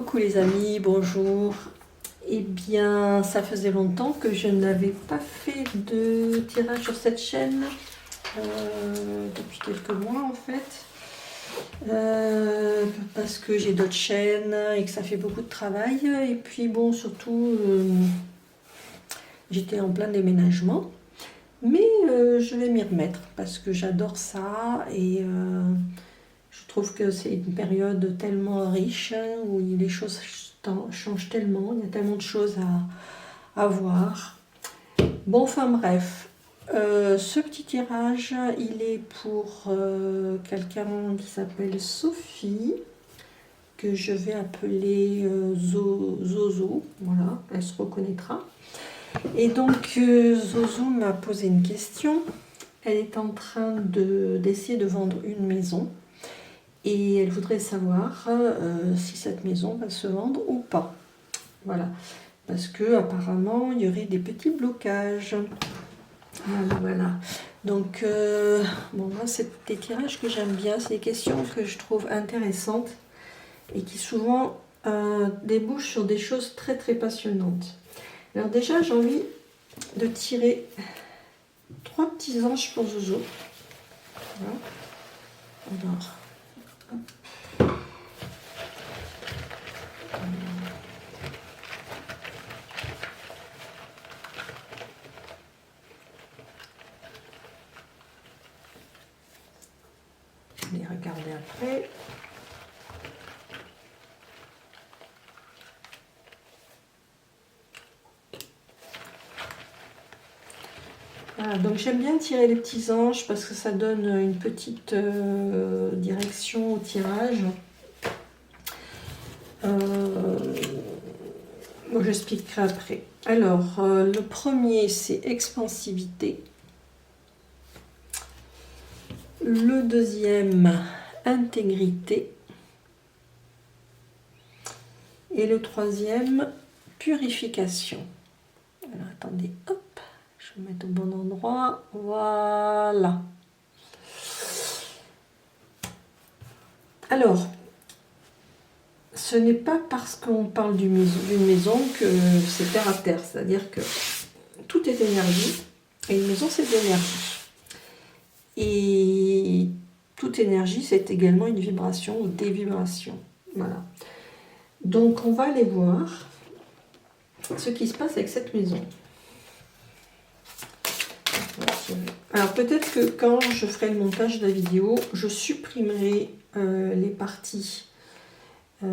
Coucou les amis, bonjour. Eh bien, ça faisait longtemps que je n'avais pas fait de tirage sur cette chaîne, depuis quelques mois en fait, parce que j'ai d'autres chaînes et que ça fait beaucoup de travail. Et puis bon, surtout, j'étais en plein déménagement, mais je vais m'y remettre parce que j'adore ça et je trouve que c'est une période tellement riche où les choses changent tellement, il y a tellement de choses à voir. Bon, enfin bref, ce petit tirage, il est pour quelqu'un qui s'appelle Sophie, que je vais appeler Zozo, voilà, elle se reconnaîtra. Et donc Zozo m'a posé une question, elle est en train d'essayer de vendre une maison. Et elle voudrait savoir si cette maison va se vendre ou pas. Voilà. Parce que apparemment il y aurait des petits blocages. Voilà. Donc, bon, moi, c'est des tirages que j'aime bien. C'est des questions que je trouve intéressantes et qui souvent débouchent sur des choses très très passionnantes. Alors déjà, j'ai envie de tirer 3 petits anges pour Zozo. Voilà. Alors, je vais les regarder après. Voilà, donc j'aime bien tirer les petits anges parce que ça donne une petite direction au tirage. Bon, j'expliquerai après. Alors, le premier, c'est expansivité. Le deuxième, intégrité. Et le troisième, purification. Alors, attendez, hop, je vais mettre au bon endroit. Voilà. Alors, ce n'est pas parce qu'on parle d'une maison que c'est terre à terre. C'est-à-dire que tout est énergie et une maison, c'est de l'énergie. Et toute énergie, c'est également une vibration ou des vibrations. Voilà. Donc, on va aller voir ce qui se passe avec cette maison. Alors, peut-être que quand je ferai le montage de la vidéo, je supprimerai les parties qui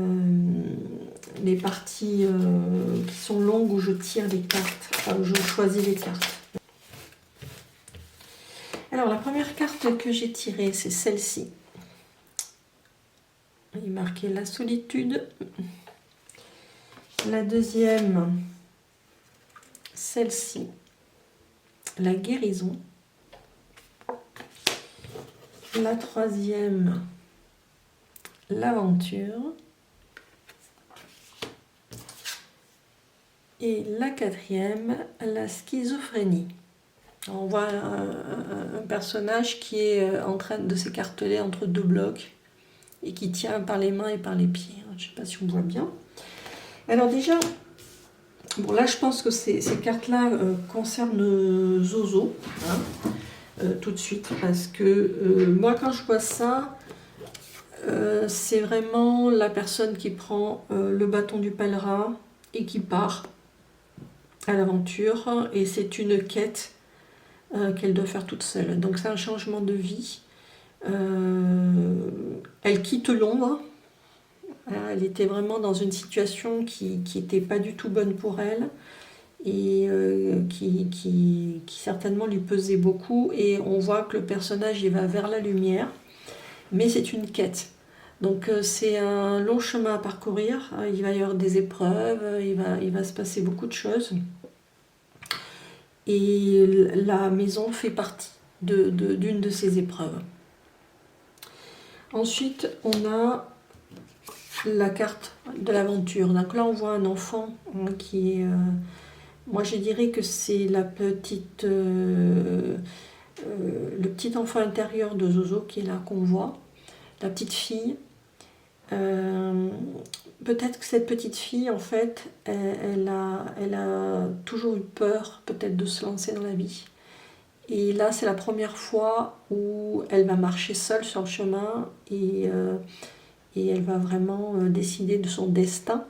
sont longues où je tire les cartes, enfin, où je choisis les cartes. Alors, la première carte que j'ai tirée, c'est celle-ci. Il est marqué la solitude. La deuxième, celle-ci, la guérison. La troisième, l'aventure. Et la quatrième, la schizophrénie. On voit un personnage qui est en train de s'écarteler entre deux blocs et qui tient par les mains et par les pieds. Je ne sais pas si on voit bien. Alors déjà, bon là je pense que ces cartes-là concernent Zozo, hein, tout de suite, parce que moi quand je vois ça, c'est vraiment la personne qui prend le bâton du pèlerin et qui part à l'aventure, et c'est une quête qu'elle doit faire toute seule. Donc c'est un changement de vie. Elle quitte l'ombre. Elle était vraiment dans une situation qui n'était pas du tout bonne pour elle et qui certainement lui pesait beaucoup. Et on voit que le personnage il va vers la lumière, mais c'est une quête. Donc c'est un long chemin à parcourir. Il va y avoir des épreuves, il va se passer beaucoup de choses. Et la maison fait partie d'une de ces épreuves. Ensuite, on a la carte de l'aventure. Donc là, on voit un enfant qui est... moi, je dirais que c'est la petite... le petit enfant intérieur de Zozo qui est là, qu'on voit. La petite fille. Euh, Peut-être que cette petite fille, en fait, elle a toujours eu peur, peut-être, de se lancer dans la vie. Et là, c'est la première fois où elle va marcher seule sur le chemin et elle va vraiment décider de son destin.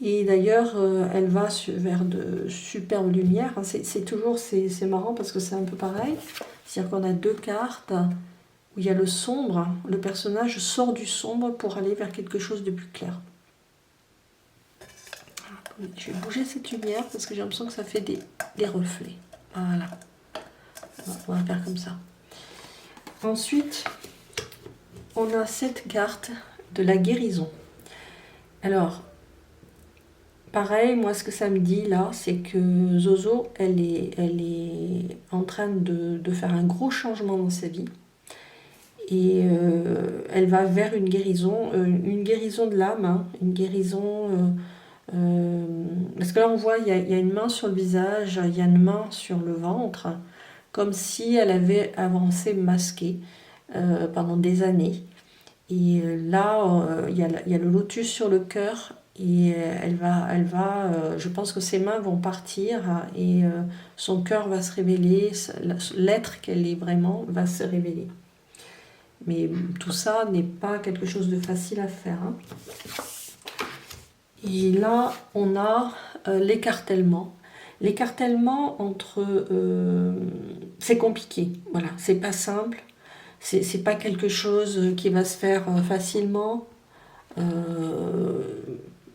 Et d'ailleurs, elle va vers de superbes lumières. C'est toujours, c'est marrant parce que c'est un peu pareil. C'est-à-dire qu'on a deux cartes où il y a le sombre. Le personnage sort du sombre pour aller vers quelque chose de plus clair. Je vais bouger cette lumière parce que j'ai l'impression que ça fait des reflets. Voilà. On va faire comme ça. Ensuite, on a cette carte de la guérison. Alors, pareil, moi ce que ça me dit là, c'est que Zozo, elle est en train de faire un gros changement dans sa vie. Et elle va vers une guérison de l'âme, hein, une guérison... parce que là on voit, il y a une main sur le visage, il y a une main sur le ventre, comme si elle avait avancé masquée pendant des années. Et là, il y a le lotus sur le cœur et je pense que ses mains vont partir et son cœur va se révéler, l'être qu'elle est vraiment va se révéler. Mais tout ça n'est pas quelque chose de facile à faire, hein. Et là, on a l'écartèlement. L'écartèlement entre... c'est compliqué, voilà, c'est pas simple. C'est pas quelque chose qui va se faire facilement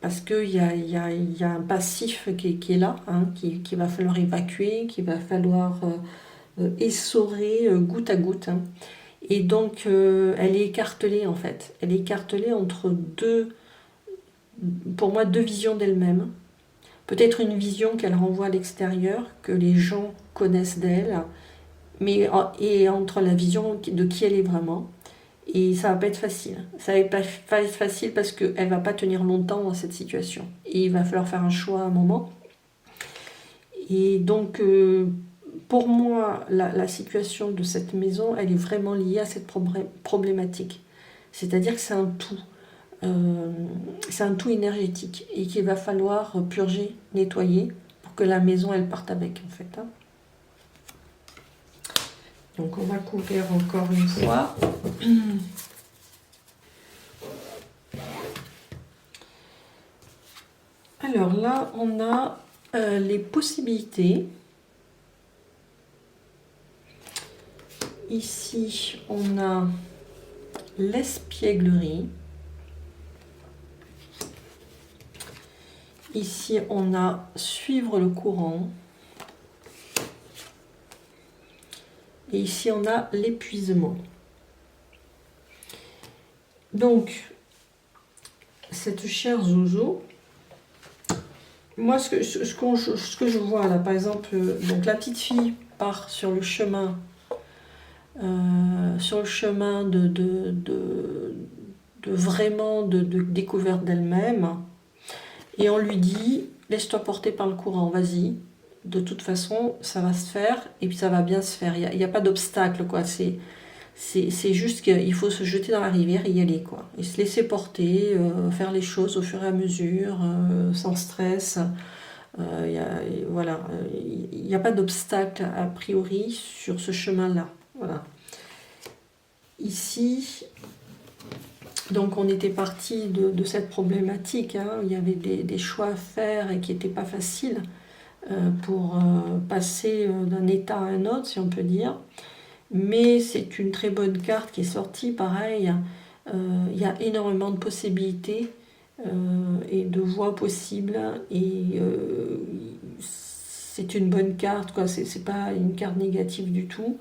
parce qu'il y a un passif qui est là, hein, qu'il va falloir évacuer, qu'il va falloir essorer goutte à goutte, hein. Et donc elle est écartelée en fait. Elle est écartelée entre pour moi, deux visions d'elle-même. Peut-être une vision qu'elle renvoie à l'extérieur, que les gens connaissent d'elle, et entre la vision de qui elle est vraiment. Et ça va pas être facile. Ça va pas être facile parce qu'elle va pas tenir longtemps dans cette situation. Et il va falloir faire un choix à un moment. Et donc, pour moi, la situation de cette maison, elle est vraiment liée à cette problématique. C'est-à-dire que c'est un tout. C'est un tout énergétique et qu'il va falloir purger, nettoyer pour que la maison, elle parte avec, en fait, hein. Donc on va couvrir encore une fois. Alors là, on a les possibilités. Ici, on a l'espièglerie. Ici, on a suivre le courant. Et ici, on a l'épuisement. Donc, cette chère Zozo, moi, ce que je vois là, par exemple, donc la petite fille part sur le chemin, de vraiment de découverte d'elle-même, et on lui dit, laisse-toi porter par le courant, vas-y. De toute façon, ça va se faire, et puis ça va bien se faire. Il n'y a pas d'obstacle, quoi. C'est juste qu'il faut se jeter dans la rivière et y aller, quoi. Et se laisser porter, faire les choses au fur et à mesure, sans stress. Voilà, il n'y a pas d'obstacle a priori sur ce chemin-là. Voilà. Ici, donc on était parti de cette problématique, hein, où il y avait des choix à faire et qui n'étaient pas faciles pour passer d'un état à un autre, si on peut dire. Mais c'est une très bonne carte qui est sortie, pareil. Il y a énormément de possibilités et de voies possibles. Et c'est une bonne carte, quoi. C'est pas une carte négative du tout.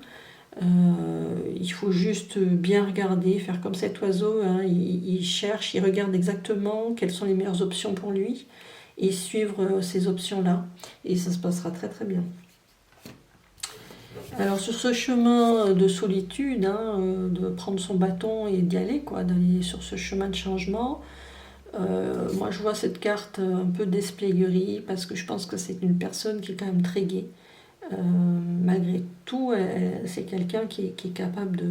Il faut juste bien regarder, faire comme cet oiseau, hein, il cherche, il regarde exactement quelles sont les meilleures options pour lui et suivre ces options-là. Et ça se passera très très bien. Alors sur ce chemin de solitude, hein, de prendre son bâton et d'y aller, quoi, d'aller sur ce chemin de changement, moi je vois cette carte un peu d'espièglerie parce que je pense que c'est une personne qui est quand même très gaie. Malgré tout, c'est quelqu'un qui est capable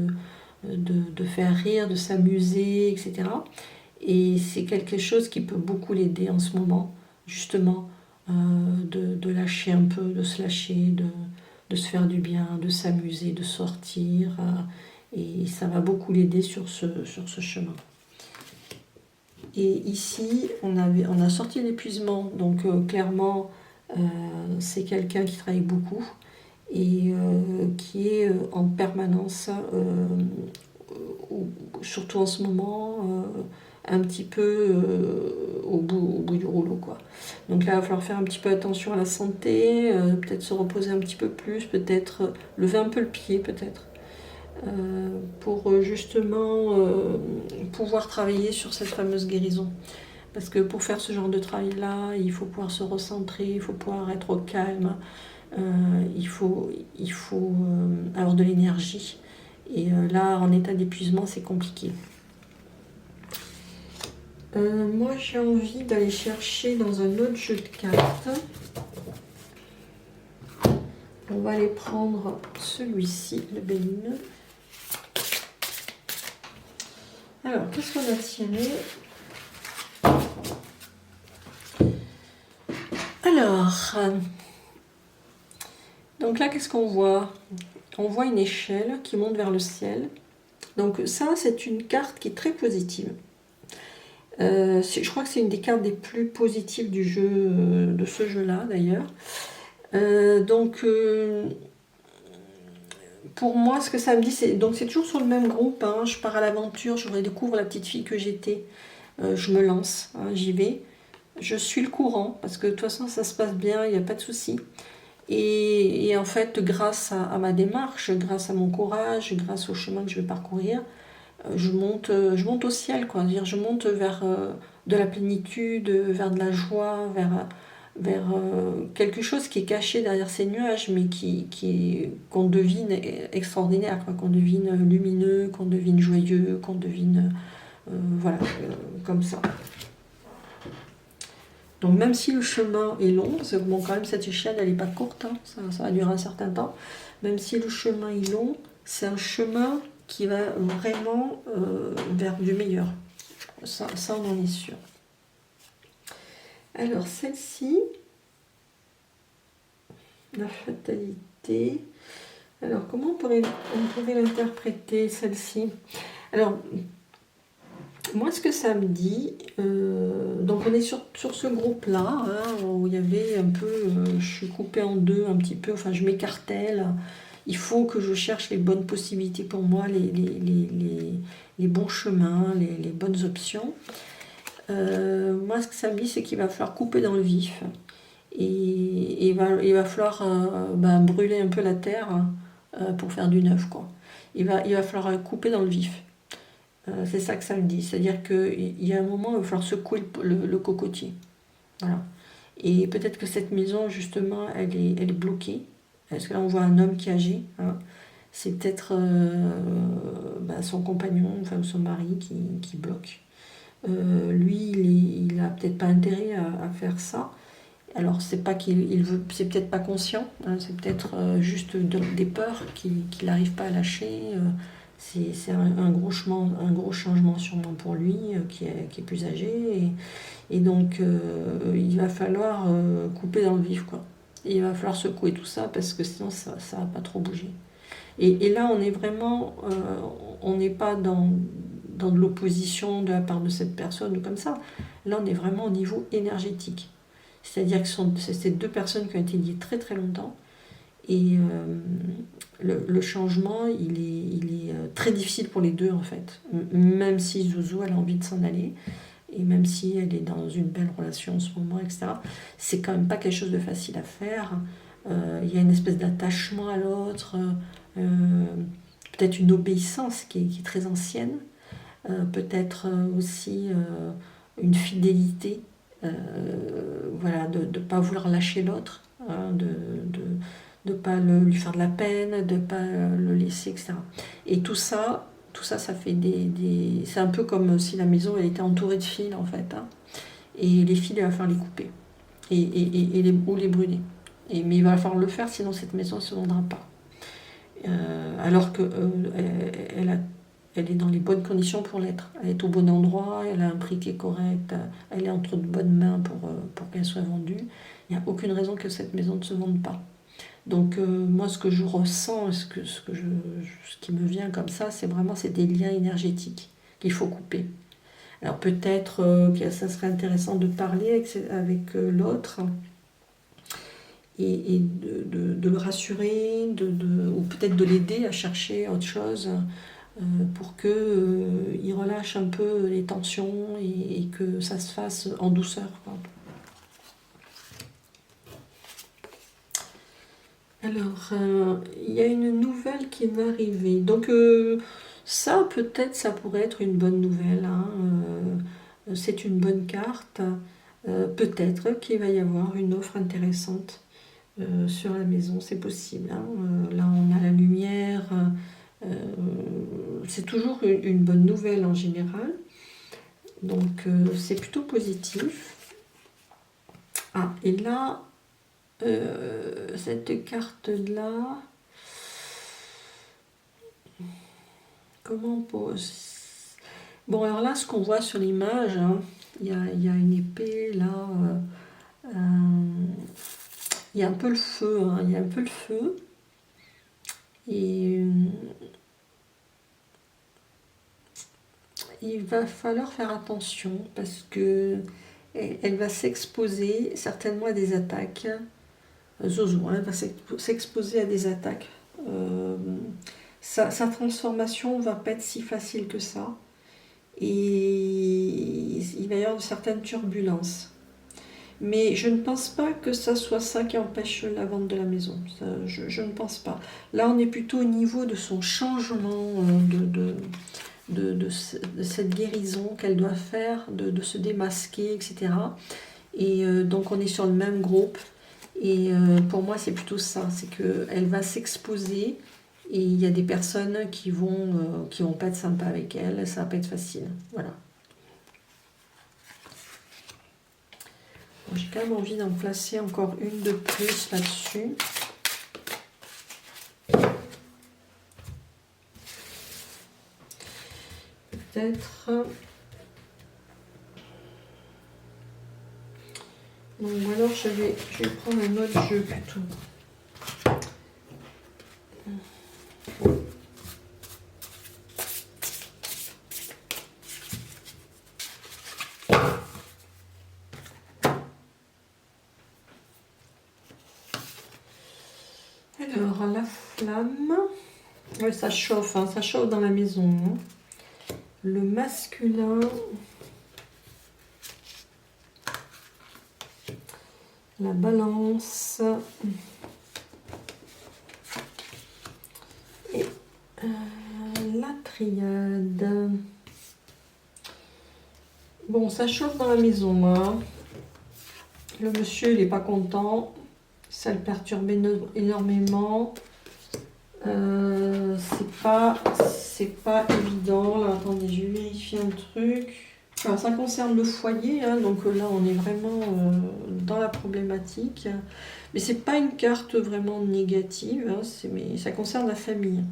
de faire rire, de s'amuser, etc. Et c'est quelque chose qui peut beaucoup l'aider en ce moment, justement, de lâcher un peu, de se lâcher, de se faire du bien, de s'amuser, de sortir. Et ça va beaucoup l'aider sur ce chemin. Et ici, on a sorti l'épuisement. Donc clairement, c'est quelqu'un qui travaille beaucoup et qui est en permanence, surtout en ce moment, un petit peu au bout du rouleau, quoi. Donc là, il va falloir faire un petit peu attention à la santé, peut-être se reposer un petit peu plus, peut-être lever un peu le pied, peut-être, pour justement pouvoir travailler sur cette fameuse guérison. Parce que pour faire ce genre de travail-là, il faut pouvoir se recentrer, il faut pouvoir être au calme, il faut avoir de l'énergie. Et là, en état d'épuisement, c'est compliqué. Moi, j'ai envie d'aller chercher dans un autre jeu de cartes. On va aller prendre celui-ci, le Béline. Alors, qu'est-ce qu'on a tiré? Alors, donc là, qu'est-ce qu'on voit? On voit une échelle qui monte vers le ciel. Donc ça, c'est une carte qui est très positive. Je crois que c'est une des cartes des plus positives du jeu, de ce jeu-là d'ailleurs. Pour moi, ce que ça me dit, c'est toujours sur le même groupe. Hein, je pars à l'aventure, je redécouvre la petite fille que j'étais. Je me lance, hein, j'y vais. Je suis le courant, parce que de toute façon, ça se passe bien, il n'y a pas de souci. Et en fait, grâce à ma démarche, grâce à mon courage, grâce au chemin que je vais parcourir, je monte au ciel, quoi. Dire, je monte vers de la plénitude, vers de la joie, vers quelque chose qui est caché derrière ces nuages, mais qu'on devine extraordinaire, quoi, qu'on devine lumineux, qu'on devine joyeux, qu'on devine voilà, comme ça. Donc même si le chemin est long, parce que bon, quand même cette échelle elle n'est pas courte, hein, ça va durer un certain temps, même si le chemin est long, c'est un chemin qui va vraiment vers du meilleur. Ça on en est sûr. Alors celle-ci, la fatalité. Alors comment on pourrait l'interpréter celle-ci? Alors moi, ce que ça me dit, donc on est sur ce groupe-là, hein, où il y avait un peu, je suis coupée en deux un petit peu, enfin je m'écartèle. Il faut que je cherche les bonnes possibilités pour moi, les bons chemins, les bonnes options. Moi, ce que ça me dit, c'est qu'il va falloir couper dans le vif. Et il va falloir brûler un peu la terre pour faire du neuf, quoi. Il va falloir couper dans le vif. C'est ça que ça me dit. C'est-à-dire qu'il y a un moment où il va falloir secouer le cocotier. Voilà. Et peut-être que cette maison, justement, elle est bloquée. Parce que là, on voit un homme qui agit. Hein. C'est peut-être son compagnon, enfin son mari qui bloque. Lui, il n'a peut-être pas intérêt à faire ça. Alors, c'est pas qu'il veut, c'est peut-être pas conscient. Hein, c'est peut-être juste des peurs qu'il n'arrive pas à lâcher. C'est un gros changement sûrement pour lui, qui est plus âgé. Et donc, il va falloir couper dans le vif, quoi. Et il va falloir secouer tout ça, parce que sinon, ça va pas trop bouger. Et là, on est vraiment... on n'est pas dans de l'opposition de la part de cette personne ou comme ça. Là, on est vraiment au niveau énergétique. C'est-à-dire que c'est ces deux personnes qui ont été liées très très longtemps. Et le changement, il est très difficile pour les deux, en fait. Même si Zouzou, elle a envie de s'en aller, et même si elle est dans une belle relation en ce moment, etc., c'est quand même pas quelque chose de facile à faire. Il y a une espèce d'attachement à l'autre, peut-être une obéissance qui est très ancienne, peut-être aussi une fidélité, voilà, de ne pas vouloir lâcher l'autre, hein, de ne pas lui faire de la peine, de ne pas le laisser, etc. Et tout ça, ça fait c'est un peu comme si la maison elle était entourée de fils, en fait. Hein. Et les fils, il va falloir les couper ou les brûler. Mais il va falloir le faire, sinon cette maison ne se vendra pas. Alors qu'elle elle est dans les bonnes conditions pour l'être. Elle est au bon endroit, elle a un prix qui est correct, elle est entre de bonnes mains pour qu'elle soit vendue. Il n'y a aucune raison que cette maison ne se vende pas. Donc moi, ce que je ressens, ce qui me vient comme ça, c'est vraiment des liens énergétiques qu'il faut couper. Alors peut-être que ça serait intéressant de parler avec l'autre et de le rassurer, ou peut-être de l'aider à chercher autre chose pour qu'il relâche un peu les tensions et que ça se fasse en douceur, quoi. Alors, il y a une nouvelle qui va arriver. Donc, ça, peut-être, ça pourrait être une bonne nouvelle, hein. C'est une bonne carte. Peut-être qu'il va y avoir une offre intéressante sur la maison, c'est possible, hein. Là, on a la lumière. C'est toujours une bonne nouvelle en général. Donc, c'est plutôt positif. Ah, et là, cette carte-là, comment pose? Bon, alors là, ce qu'on voit sur l'image, hein, il y a une épée, là, il y a un peu le feu, hein, il y a un peu le feu, et il va falloir faire attention, parce que elle va s'exposer certainement à des attaques. Zozo, elle va s'exposer à des attaques. Sa transformation va pas être si facile que ça. Et il va y avoir certaines turbulences. Mais je ne pense pas que ça soit ça qui empêche la vente de la maison. Ça, je ne pense pas. Là, on est plutôt au niveau de son changement, de cette guérison qu'elle doit faire, de se démasquer, etc. Et donc, on est sur le même groupe. Et pour moi, c'est plutôt ça. C'est qu'elle va s'exposer. Et il y a des personnes qui vont pas être sympas avec elle. Ça va pas être facile. Voilà. J'ai quand même envie d'en placer encore une de plus là-dessus. Peut-être. Donc, ou alors je vais prendre un autre jeu plutôt. Alors, la flamme. Ouais, ça chauffe, hein, ça chauffe dans la maison. Hein. Le masculin. La balance. Et la triade. Bon, ça chauffe dans la maison. Hein. Le monsieur, il n'est pas content. Ça le perturbe énormément. C'est pas évident. Là, attendez, je vais vérifier un truc. Alors, ça concerne le foyer, hein, donc là, on est vraiment dans la problématique. Mais c'est pas une carte vraiment négative, hein, mais ça concerne la famille.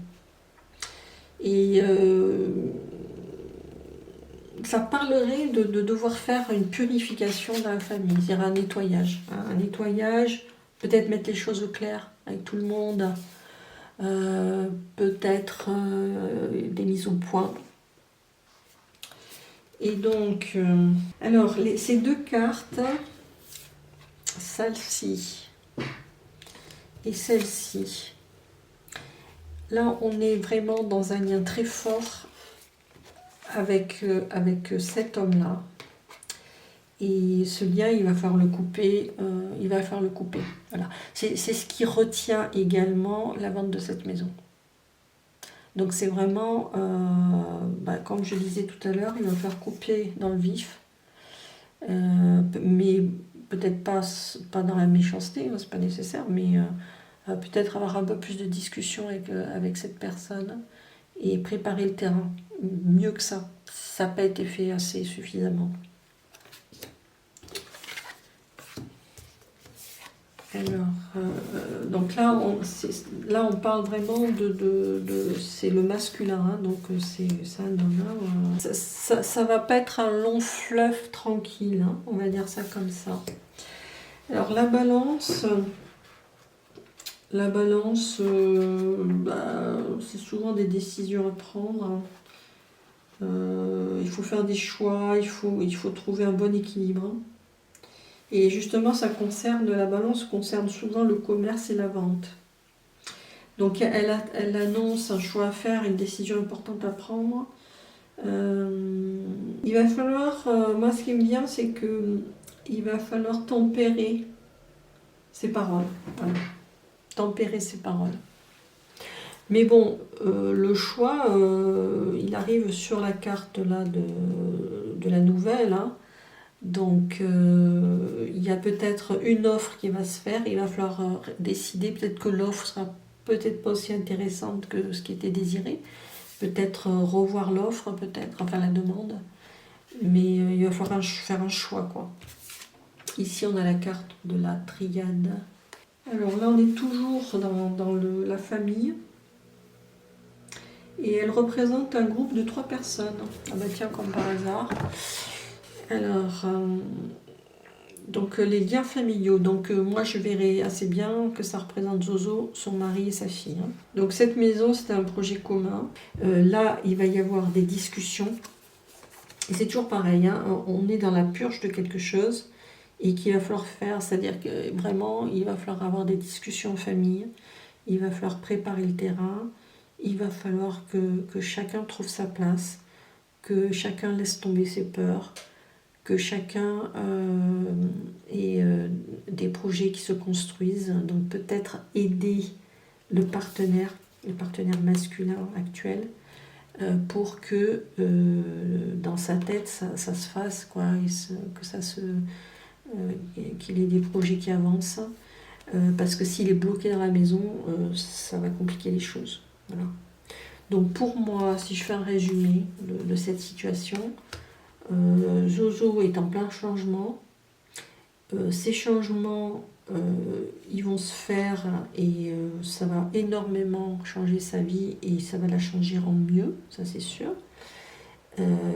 Et ça parlerait de devoir faire une purification dans la famille, c'est-à-dire un nettoyage. Hein, un nettoyage, peut-être mettre les choses au clair avec tout le monde. Peut-être des mises au point. Et donc, alors, ces deux cartes, celle-ci et celle-ci, là, on est vraiment dans un lien très fort avec cet homme-là. Et ce lien, il va falloir le couper. Voilà. C'est ce qui retient également la vente de cette maison. Donc c'est vraiment, comme je disais tout à l'heure, il va falloir couper dans le vif. Mais peut-être pas dans la méchanceté, c'est pas nécessaire, mais peut-être avoir un peu plus de discussion avec cette personne et préparer le terrain. Mieux que ça. Ça n'a pas été fait assez suffisamment. Alors, Donc là, on parle vraiment c'est le masculin, hein, donc c'est un homme. Ça va pas être un long fleuve tranquille, hein, on va dire ça comme ça. Alors la balance, c'est souvent des décisions à prendre. Il faut faire des choix, il faut trouver un bon équilibre. Et justement, la balance concerne souvent le commerce et la vente. Donc elle annonce un choix à faire, une décision importante à prendre. Il va falloir, moi ce qui me vient, c'est que il va falloir tempérer ses paroles. Voilà. Tempérer ses paroles. Mais bon, le choix, il arrive sur la carte là de la nouvelle, hein. Donc, il y a peut-être une offre qui va se faire. Il va falloir décider. Peut-être que l'offre sera peut-être pas aussi intéressante que ce qui était désiré. Peut-être revoir l'offre, peut-être, enfin la demande. Mais il va falloir faire un choix, quoi. Ici, on a la carte de la triade. Alors là, on est toujours dans la famille. Et elle représente un groupe de 3 personnes. Ah bah tiens, comme par hasard. Alors, donc les liens familiaux. Donc moi je verrais assez bien que ça représente Zozo, son mari et sa fille. Hein. Donc cette maison, c'était un projet commun. Là, il va y avoir des discussions. Et c'est toujours pareil, hein, on est dans la purge de quelque chose et qu'il va falloir faire, c'est-à-dire que vraiment, il va falloir avoir des discussions en famille, il va falloir préparer le terrain, il va falloir que chacun trouve sa place, que chacun laisse tomber ses peurs, que chacun ait des projets qui se construisent, donc peut-être aider le partenaire masculin actuel, pour que dans sa tête ça se fasse, quoi, qu'il ait des projets qui avancent, parce que s'il est bloqué dans la maison, ça va compliquer les choses. Voilà. Donc pour moi, si je fais un résumé de cette situation, Zozo est en plein changement. Ces changements, ils vont se faire et ça va énormément changer sa vie et ça va la changer en mieux, ça c'est sûr.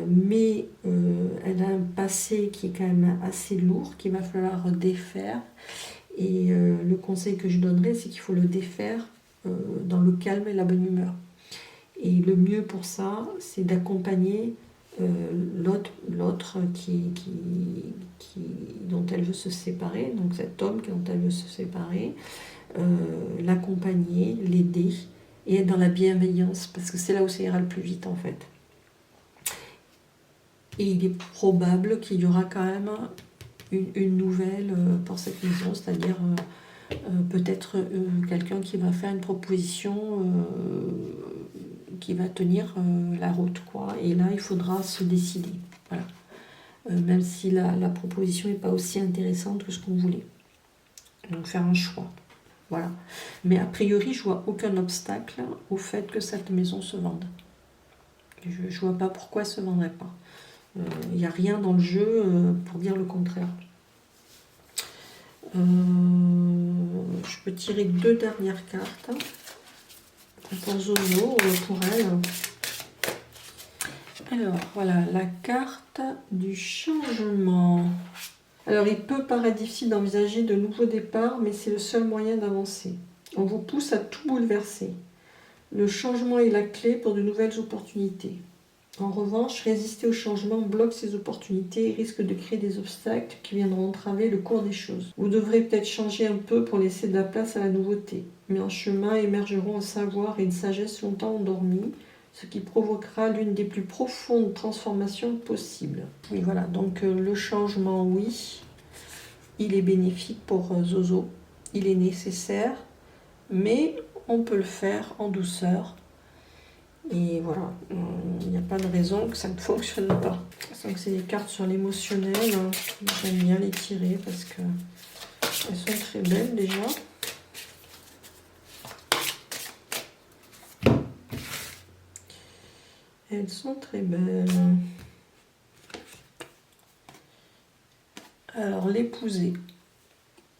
Mais elle a un passé qui est quand même assez lourd, qu'il va falloir défaire. Et le conseil que je donnerais, c'est qu'il faut le défaire dans le calme et la bonne humeur. Et le mieux pour ça, c'est d'accompagner l'autre dont elle veut se séparer, donc cet homme dont elle veut se séparer, l'accompagner, l'aider et être dans la bienveillance, parce que c'est là où ça ira le plus vite en fait. Et il est probable qu'il y aura quand même une nouvelle pour cette maison, c'est-à-dire peut-être quelqu'un qui va faire une proposition qui va tenir la route, quoi. Et là, il faudra se décider. Voilà. Même si la proposition n'est pas aussi intéressante que ce qu'on voulait. Donc faire un choix. Voilà. Mais a priori, je vois aucun obstacle au fait que cette maison se vende. Je ne vois pas pourquoi elle ne se vendrait pas. Il n'y a rien dans le jeu pour dire le contraire. Je peux tirer 2 dernières cartes pour Zozo, pour elle. Alors voilà, la carte du changement. Alors il peut paraître difficile d'envisager de nouveaux départs, mais c'est le seul moyen d'avancer. On vous pousse à tout bouleverser. Le changement est la clé pour de nouvelles opportunités. En revanche, résister au changement bloque ces opportunités et risque de créer des obstacles qui viendront entraver le cours des choses. Vous devrez peut-être changer un peu pour laisser de la place à la nouveauté, mais en chemin émergeront un savoir et une sagesse longtemps endormis, ce qui provoquera l'une des plus profondes transformations possibles. Oui, voilà, donc le changement, oui, il est bénéfique pour Zozo, il est nécessaire, mais on peut le faire en douceur. Et voilà, il n'y a pas de raison que ça ne fonctionne pas. Donc c'est des cartes sur l'émotionnel. J'aime bien les tirer parce que elles sont très belles déjà. Elles sont très belles. Alors l'épousée.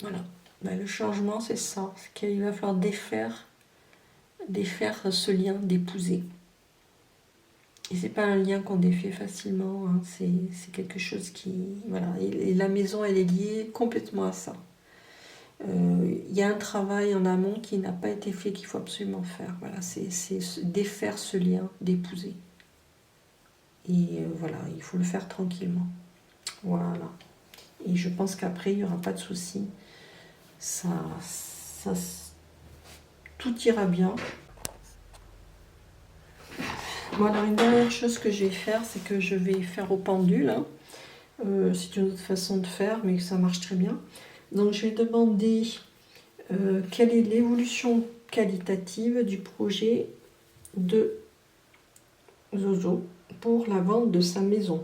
Voilà. Le changement, c'est ça. C'est qu'il va falloir défaire ce lien, d'épouser. Et c'est pas un lien qu'on défait facilement, hein. C'est quelque chose qui... Voilà. Et la maison, elle est liée complètement à ça. Il y a un travail en amont qui n'a pas été fait, qu'il faut absolument faire. Voilà, c'est défaire ce lien, d'épouser. Et voilà, il faut le faire tranquillement. Voilà. Et je pense qu'après, il n'y aura pas de souci. Ça, tout ira bien. Bon, alors une dernière chose que je vais faire, c'est que je vais faire au pendule. Hein. C'est une autre façon de faire, mais ça marche très bien. Donc je vais demander quelle est l'évolution qualitative du projet de Zozo pour la vente de sa maison.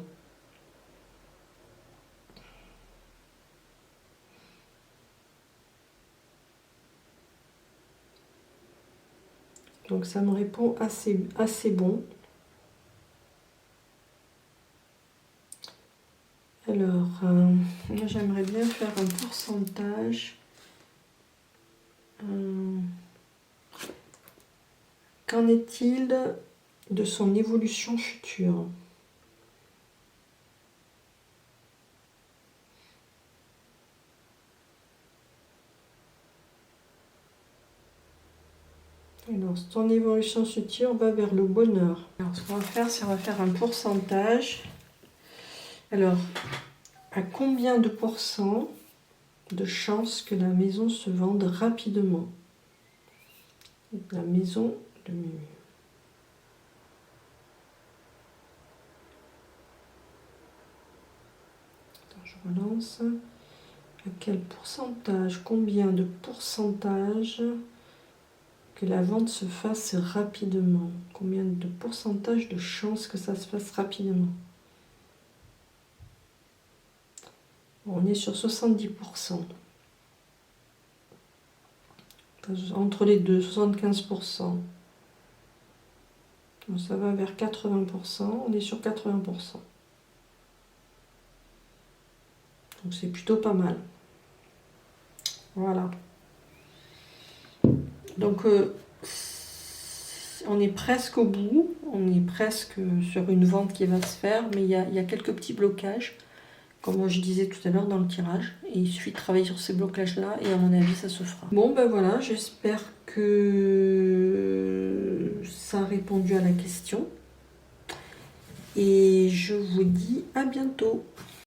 Donc ça me répond assez bon. Alors, moi j'aimerais bien faire un pourcentage. Qu'en est-il de son évolution future? Alors, son évolution future va vers le bonheur. Alors, ce qu'on va faire, c'est qu'on va faire un pourcentage. Alors, à combien de pourcents de chances que la maison se vende rapidement? La maison de Mimi. Attends, je relance. À quel pourcentage? Combien de pourcentage que la vente se fasse rapidement? Combien de pourcentage de chances que ça se fasse rapidement? On est sur 70%. Entre les deux, 75%. Donc ça va vers 80%. On est sur 80%. Donc c'est plutôt pas mal. Voilà. Donc on est presque au bout. On est presque sur une vente qui va se faire. Mais il y a quelques petits blocages. Comme je disais tout à l'heure dans le tirage. Et il suffit de travailler sur ces blocages-là et à mon avis, ça se fera. Bon, ben voilà, j'espère que ça a répondu à la question. Et je vous dis à bientôt.